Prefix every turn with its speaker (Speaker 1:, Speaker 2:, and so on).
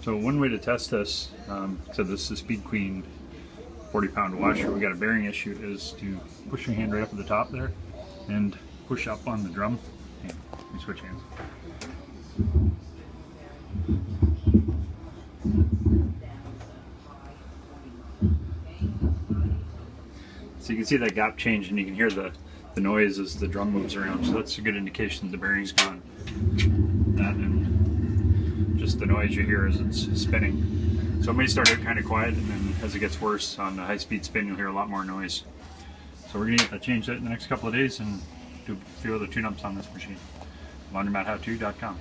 Speaker 1: So one way to test this, so this is a Speed Queen 40-pound washer. We got a bearing issue, is to push your hand right up at the top there and push up on the drum. Okay, let me switch hands. So you can see that gap change, and you can hear the noise as the drum moves around. So that's a good indication the bearing's gone. That and just the noise you hear as it's spinning. So it may start out kind of quiet, and then as it gets worse on the high-speed spin, you'll hear a lot more noise. So we're going to get that changed out in the next couple of days and do a few other tune-ups on this machine. LaundromatHowTo.com.